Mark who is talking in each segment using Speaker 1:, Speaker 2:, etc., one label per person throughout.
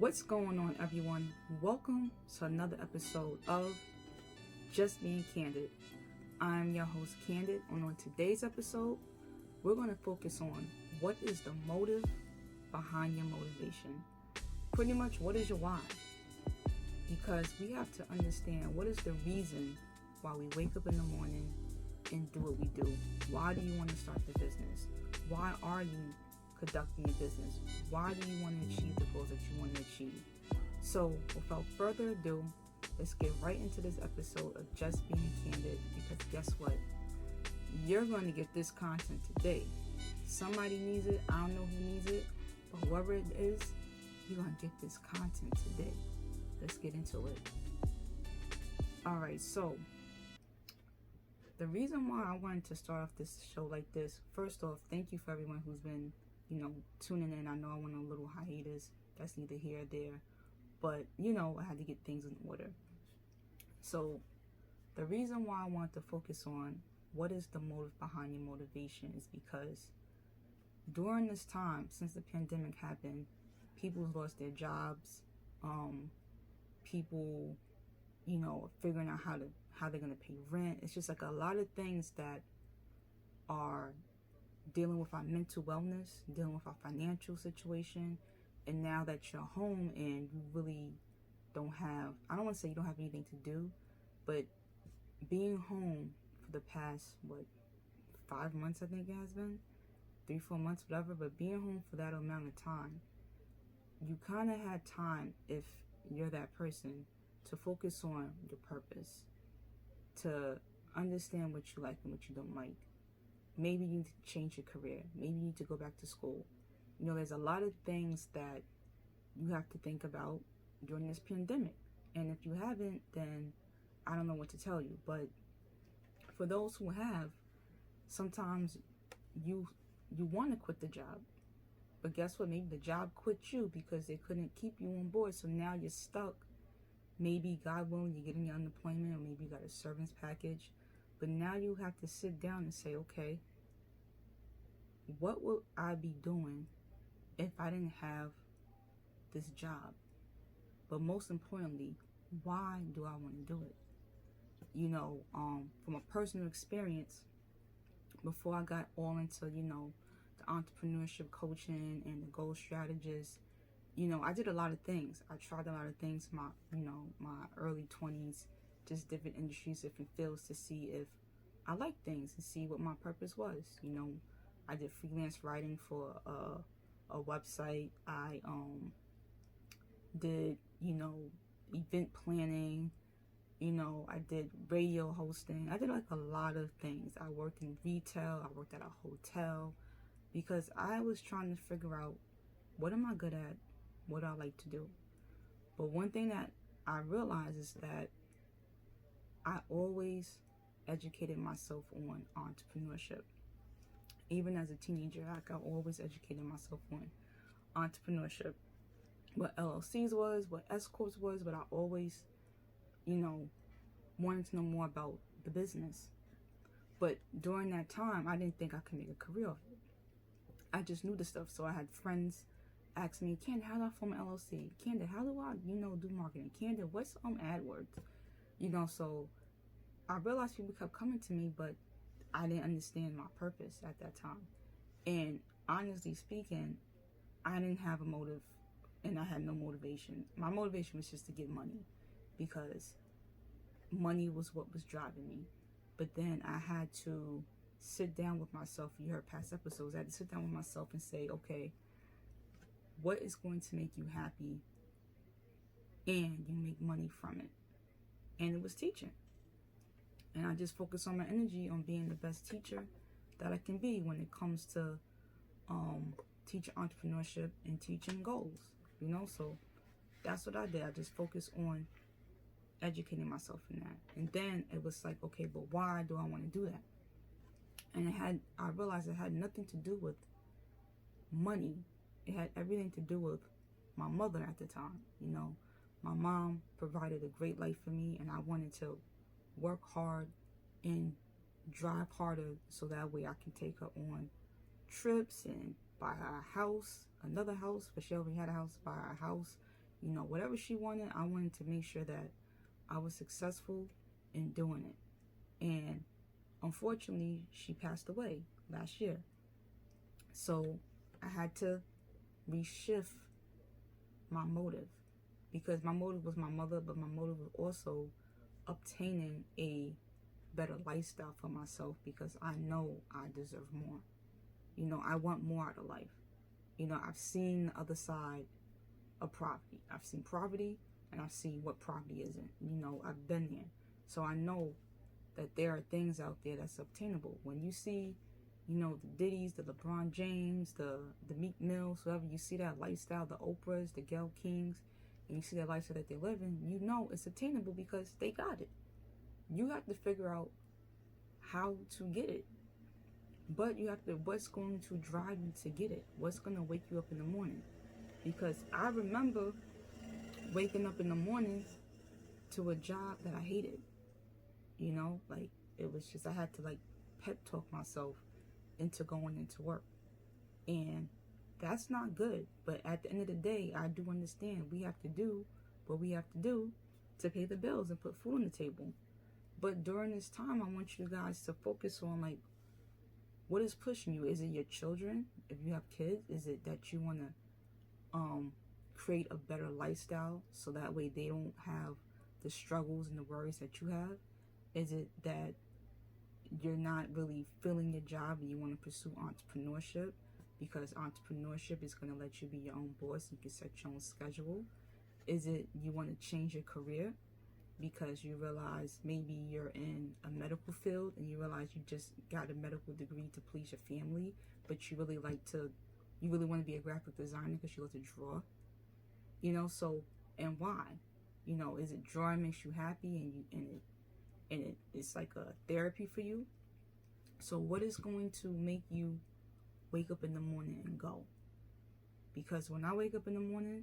Speaker 1: What's going on, everyone? Welcome to another episode of Just Being Candid. I'm your host, Candid, and on today's episode, we're going to focus on what is the motive behind your motivation. Pretty much, what is your why? Because we have to understand what is the reason why we wake up in the morning and do what we do. Why do you want to start the business? Why are you conducting your business? Why do you want to achieve the goals that you want to achieve? So without further ado, let's get right into this episode of Just Being Candid, because guess what? You're going to get this content today. Somebody needs it. I don't know who needs it, but whoever it is, you're going to get this content today. Let's get into it. Alright, so the reason why I wanted to start off this show like this, first off, thank you for everyone who's been tuning in. I know I went on a little hiatus. That's neither here or there. But, I had to get things in order. So, the reason why I want to focus on what is the motive behind your motivation is because during this time, since the pandemic happened, people lost their jobs. People, figuring out how they're going to pay rent. It's just like a lot of things that are dealing with our mental wellness, dealing with our financial situation, and now that you're home and you really don't have, I don't want to say you don't have anything to do, but being home for the past, 5 months I think it has been, 3-4 months, whatever, but being home for that amount of time, you kind of had time, if you're that person, to focus on your purpose, to understand what you like and what you don't like. Maybe you need to change your career. Maybe you need to go back to school. There's a lot of things that you have to think about during this pandemic. And if you haven't, then I don't know what to tell you. But for those who have, sometimes you want to quit the job. But guess what? Maybe the job quit you because they couldn't keep you on board. So now you're stuck. Maybe, God willing, you're getting your unemployment, or maybe you got a servant's package. But now you have to sit down and say, okay, what would I be doing if I didn't have this job? But most importantly, why do I want to do it? From a personal experience, before I got all into, the entrepreneurship coaching and the goal strategist, I did a lot of things. I tried a lot of things in my early 20s, just different industries, different fields to see if I liked things and see what my purpose was. I did freelance writing for a website. I did, event planning. I did radio hosting. I did like a lot of things. I worked in retail. I worked at a hotel because I was trying to figure out, what am I good at? What do I like to do? But one thing that I realized is that I always educated myself on entrepreneurship. Even as a teenager, I always educated myself on entrepreneurship. What LLCs was, what S Corps was, but I always, wanted to know more about the business. But during that time, I didn't think I could make a career of it. I just knew the stuff. So I had friends ask me, Candid, how do I form an LLC? Candid, how do I, do marketing? Candid, what's AdWords? So I realized people kept coming to me, but I didn't understand my purpose at that time. And honestly speaking, I didn't have a motive, and I had no motivation. My motivation was just to get money, because money was what was driving me. But then I had to sit down with myself. You heard past episodes. I had to sit down with myself and say, okay, what is going to make you happy and you make money from it? And it was teaching. And I just focus on my energy on being the best teacher that I can be when it comes to teaching entrepreneurship and teaching goals. So that's what I did. I just focused on educating myself in that. And then it was like, okay, but why do I want to do that? And I realized it had nothing to do with money. It had everything to do with my mother at the time. My mom provided a great life for me, and I wanted to work hard and drive harder so that way I can take her on trips and buy her a house, another house, but she already had a house, buy her a house, You know, whatever she wanted, I wanted to make sure that I was successful in doing it. And unfortunately, she passed away last year. So I had to reshift my motive, because my motive was my mother, but my motive was also obtaining a better lifestyle for myself, because I know I deserve more. You know, I want more out of life. You know, I've seen the other side of poverty. I've seen poverty, and I've seen what poverty isn't. You know, I've been there. So I know that there are things out there that's obtainable. When you see, you know, the Diddy's, the LeBron James, the Meek Mills, whoever, you see that lifestyle, the Oprahs, the Gayle Kings, and you see that lifestyle that they live in, you know it's attainable because they got it. You have to figure out how to get it. But you have to, what's going to drive you to get it? What's going to wake you up in the morning? Because I remember waking up in the morning to a job that I hated. You know, like, it was just, I had to like pep talk myself into going into work. And that's not good. But at the end of the day, I do understand we have to do what we have to do to pay the bills and put food on the table. But during this time, I want you guys to focus on, like, what is pushing you? Is it your children? If you have kids, is it that you want to create a better lifestyle so that way they don't have the struggles and the worries that you have? Is it that you're not really feeling your job and you want to pursue entrepreneurship, because entrepreneurship is going to let you be your own boss, you can set your own schedule? Is it you want to change your career because you realize maybe you're in a medical field and you realize you just got a medical degree to please your family, but you really want to be a graphic designer because you love to draw? You know, so, and why? You know, is it drawing makes you happy and it's like a therapy for you? So what is going to make you wake up in the morning and go? Because when I wake up in the morning,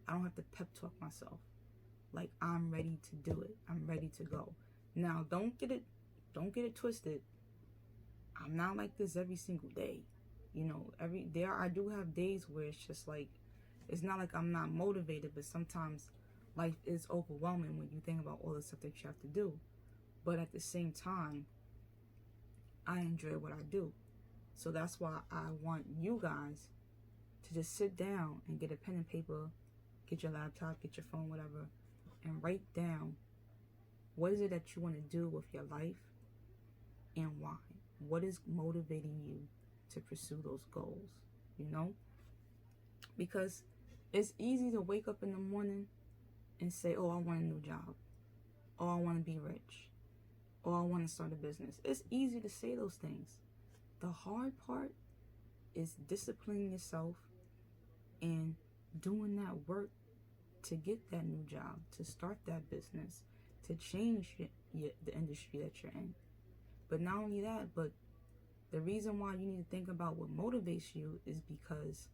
Speaker 1: I don't have to pep talk myself. Like, I'm ready to do it. I'm ready to go. Now, don't get it twisted. I'm not like this every single day. You know, I do have days where it's just like, it's not like I'm not motivated, but sometimes life is overwhelming when you think about all the stuff that you have to do. But at the same time, I enjoy what I do. So that's why I want you guys to just sit down and get a pen and paper, get your laptop, get your phone, whatever, and write down what is it that you want to do with your life and why. What is motivating you to pursue those goals, you know? Because it's easy to wake up in the morning and say, oh, I want a new job. Oh, I want to be rich. Oh, I want to start a business. It's easy to say those things. The hard part is disciplining yourself and doing that work to get that new job, to start that business, to change the industry that you're in. But not only that, but the reason why you need to think about what motivates you is because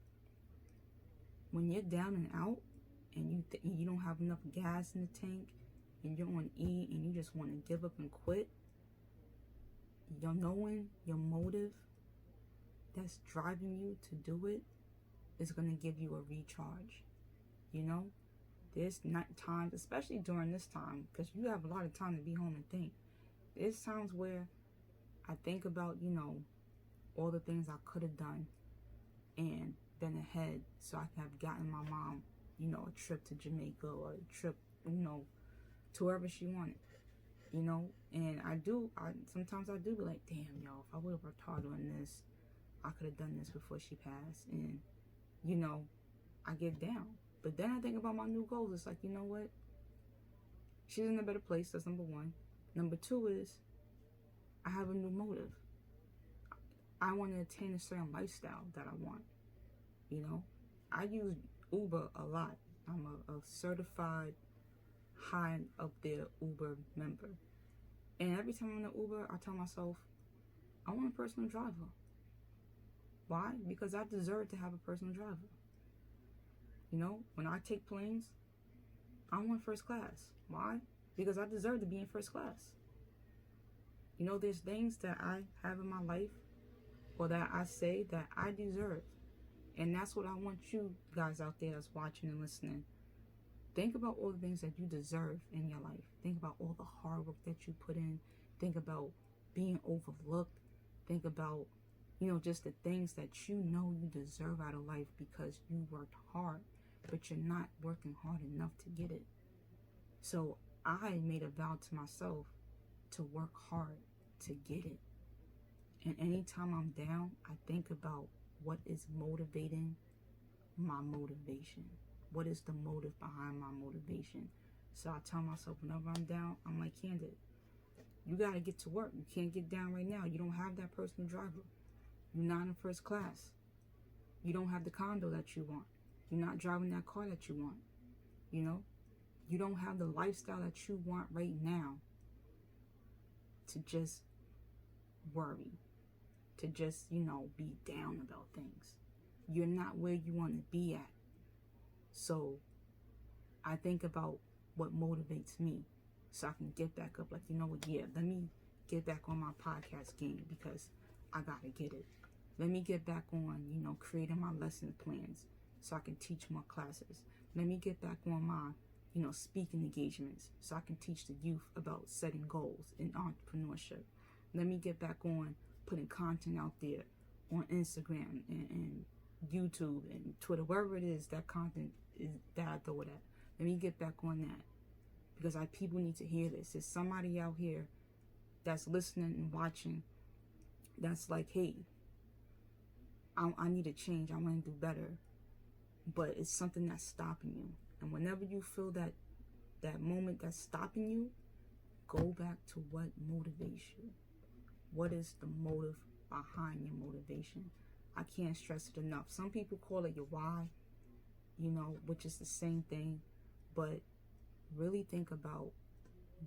Speaker 1: when you're down and out and you don't have enough gas in the tank and you're on E and you just want to give up and quit, you're knowing your motive that's driving you to do it is going to give you a recharge. You know, there's not times, especially during this time, because you have a lot of time to be home and think. There's times where I think about, you know, all the things I could have done and been ahead so I could have gotten my mom, you know, a trip to Jamaica or a trip, you know, to wherever she wanted, you know. And sometimes I do be like, damn, yo, if I would have worked hard on this, I could have done this before she passed. And, you know, I get down. But then I think about my new goals. It's like, you know what? She's in a better place. That's number one. Number two is I have a new motive. I want to attain a certain lifestyle that I want. You know, I use Uber a lot. I'm a certified high up there Uber member. And every time I'm in an Uber, I tell myself, I want a personal driver. Why? Because I deserve to have a personal driver. You know, when I take planes, I want first class. Why? Because I deserve to be in first class. You know, there's things that I have in my life or that I say that I deserve. And that's what I want you guys out there that's watching and listening Think about all the things that you deserve in your life. Think about all the hard work that you put in. Think about being overlooked. Think about, just the things that you deserve out of life because you worked hard, but you're not working hard enough to get it. So I made a vow to myself to work hard to get it. And anytime I'm down, I think about what is motivating my motivation. What is the motive behind my motivation? So I tell myself whenever I'm down, I'm like, Candid, you got to get to work. You can't get down right now. You don't have that personal driver. You're not in first class. You don't have the condo that you want. You're not driving that car that you want. You don't have the lifestyle that you want right now to just worry, to just, be down about things. You're not where you want to be at. So I think about what motivates me so I can get back up. Like, let me get back on my podcast game because I got to get it. Let me get back on, creating my lesson plans so I can teach more classes. Let me get back on my, speaking engagements so I can teach the youth about setting goals in entrepreneurship. Let me get back on putting content out there on Instagram and YouTube and Twitter, wherever it is that content is that I throw it at. Let me get back on that because people need to hear this. There's somebody out here that's listening and watching that's like, hey, I need to change. I want to do better. But it's something that's stopping you. And whenever you feel that moment that's stopping you, go back to what motivates you. What is the motive behind your motivation? I can't stress it enough. Some people call it your why, which is the same thing. But really think about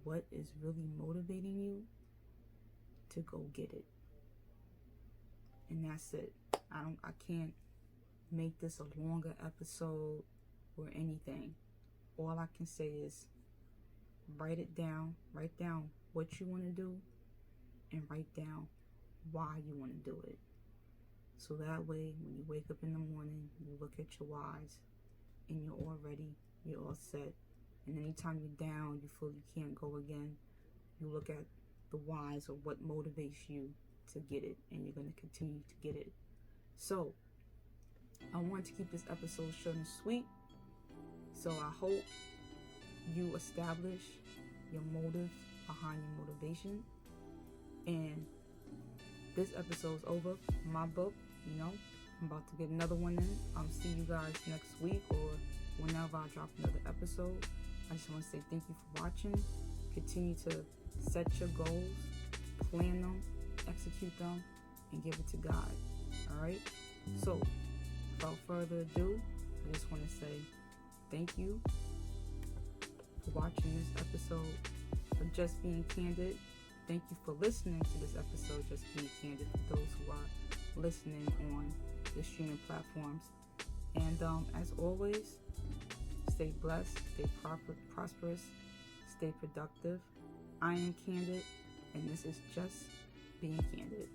Speaker 1: what is really motivating you to go get it. And that's it. I can't make this a longer episode or anything. All I can say is write it down. Write down what you want to do and write down why you want to do it. So that way, when you wake up in the morning, you look at your whys and you're all ready, you're all set. And anytime you're down, you feel you can't go again, you look at the whys or what motivates you to get it, and you're going to continue to get it. So I want to keep this episode short and sweet. So I hope you establish your motive behind your motivation. And this episode's over. My book, I'm about to get another one in. I'll see you guys next week or whenever I drop another episode. I just want to say thank you for watching. Continue to set your goals, plan them, execute them, and give it to God. Alright? So, without further ado, I just want to say thank you for watching this episode of Just Being Candid. Thank you for listening to this episode, Just Being Candid, for those who are listening on the streaming platforms. And as always, stay blessed, stay prosperous, stay productive. I am Candid, and this is Just Being Candid.